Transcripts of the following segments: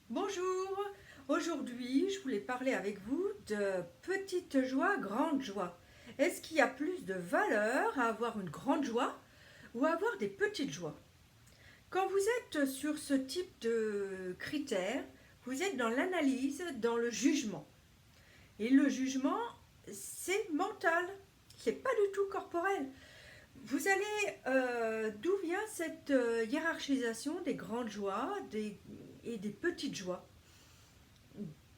Bonjour, aujourd'hui je voulais parler avec vous de petites joies, grandes joies. Est-ce qu'il y a plus de valeur à avoir une grande joie ou à avoir des petites joies? Quand vous êtes sur ce type de critères, vous êtes dans l'analyse, dans le jugement. Et le jugement, c'est mental, c'est pas du tout corporel. Vous allez, d'où vient cette hiérarchisation des grandes joies et des petites joies?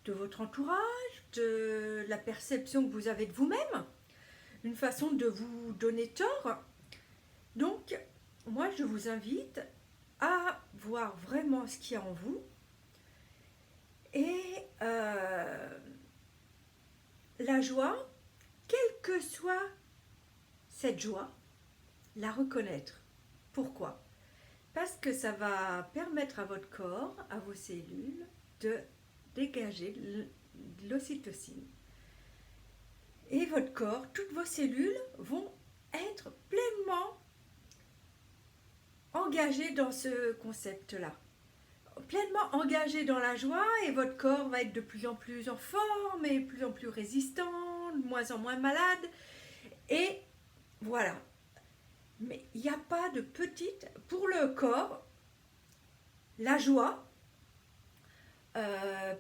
De votre entourage, de la perception que vous avez de vous-même, une façon de vous donner tort. Donc, moi, je vous invite à voir vraiment ce qu'il y a en vous et la joie, quelle que soit cette joie, la reconnaître. Pourquoi? Parce que ça va permettre à votre corps, à vos cellules, de dégager de l'ocytocine. Et votre corps, toutes vos cellules vont être pleinement engagées dans ce concept-là. Pleinement engagées dans la joie et votre corps va être de plus en plus en forme et de plus en plus résistant, de moins en moins malade. Et voilà. Mais il n'y a pas de petite... Pour le corps, la joie,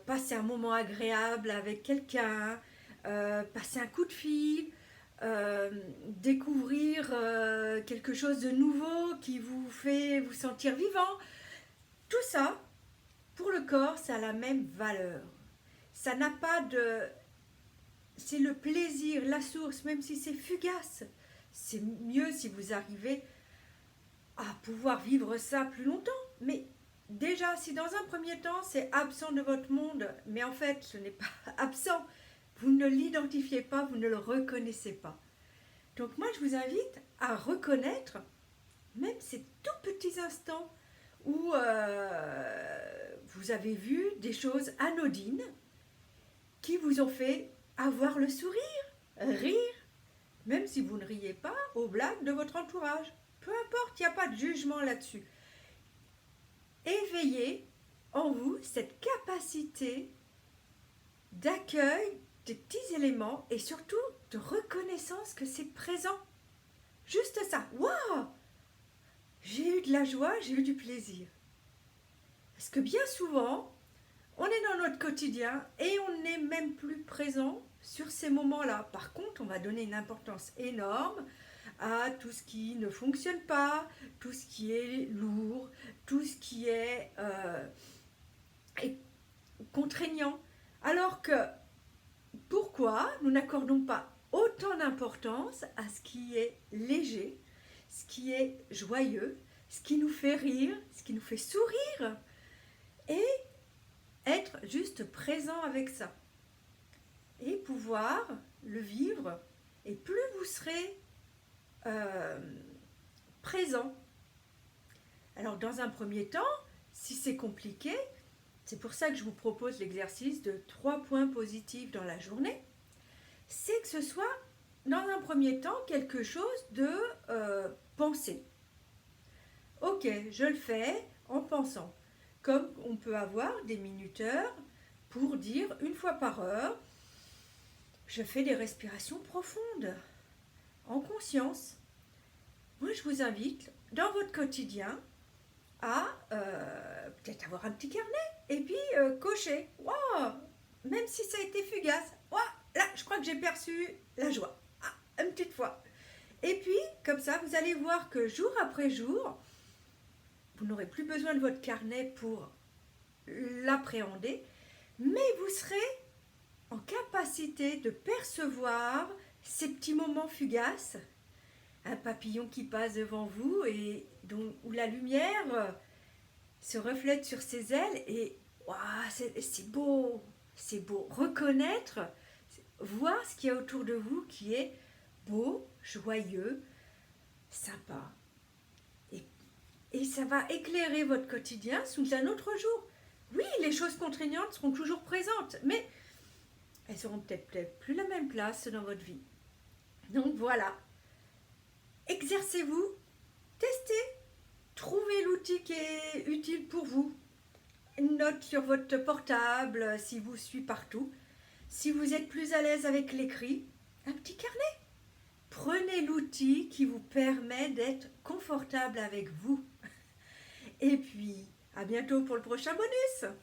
passer un moment agréable avec quelqu'un, passer un coup de fil, découvrir quelque chose de nouveau qui vous fait vous sentir vivant. Tout ça, pour le corps, ça a la même valeur. Ça n'a pas de... C'est le plaisir, la source, même si c'est fugace. C'est mieux si vous arrivez à pouvoir vivre ça plus longtemps. Mais déjà, si dans un premier temps, c'est absent de votre monde, mais en fait, ce n'est pas absent, vous ne l'identifiez pas, vous ne le reconnaissez pas. Donc moi, je vous invite à reconnaître même ces tout petits instants où vous avez vu des choses anodines qui vous ont fait avoir le sourire, rire, même si vous ne riez pas aux blagues de votre entourage. Peu importe, il n'y a pas de jugement là-dessus. Éveillez en vous cette capacité d'accueil des petits éléments et surtout de reconnaissance que c'est présent. Juste ça. Waouh! J'ai eu de la joie, j'ai eu du plaisir. Parce que bien souvent, on est dans notre quotidien et on n'est même plus présent sur ces moments-là. Par contre, on va donner une importance énorme à tout ce qui ne fonctionne pas, tout ce qui est lourd, tout ce qui est contraignant. Alors que pourquoi nous n'accordons pas autant d'importance à ce qui est léger, ce qui est joyeux, ce qui nous fait rire, ce qui nous fait sourire et être juste présent avec ça et pouvoir le vivre. Et plus vous serez présent. Alors dans un premier temps, si c'est compliqué, c'est pour ça que je vous propose l'exercice de 3 points positifs dans la journée, c'est que ce soit dans un premier temps quelque chose de pensée. Ok, je le fais en pensant. Comme on peut avoir des minuteurs pour dire une fois par heure, je fais des respirations profondes, en conscience. Moi, je vous invite, dans votre quotidien, à peut-être avoir un petit carnet et puis cocher. Waouh! Même si ça a été fugace, waouh! Là, je crois que j'ai perçu la joie. Ah, une petite fois. Et puis, comme ça, vous allez voir que jour après jour, vous n'aurez plus besoin de votre carnet pour l'appréhender, mais vous serez en capacité de percevoir ces petits moments fugaces, un papillon qui passe devant vous et où la lumière se reflète sur ses ailes et wow, c'est beau, c'est beau. Reconnaître, voir ce qu'il y a autour de vous qui est beau, joyeux, sympa. Et ça va éclairer votre quotidien sous un autre jour. Oui, les choses contraignantes seront toujours présentes, mais elles seront peut-être plus la même place dans votre vie. Donc voilà, exercez-vous, testez, trouvez l'outil qui est utile pour vous une note sur votre portable si vous suivez partout. Si vous êtes plus à l'aise avec l'écrit, un petit carnet. Prenez l'outil qui vous permet d'être confortable avec vous. Et puis, à bientôt pour le prochain bonus.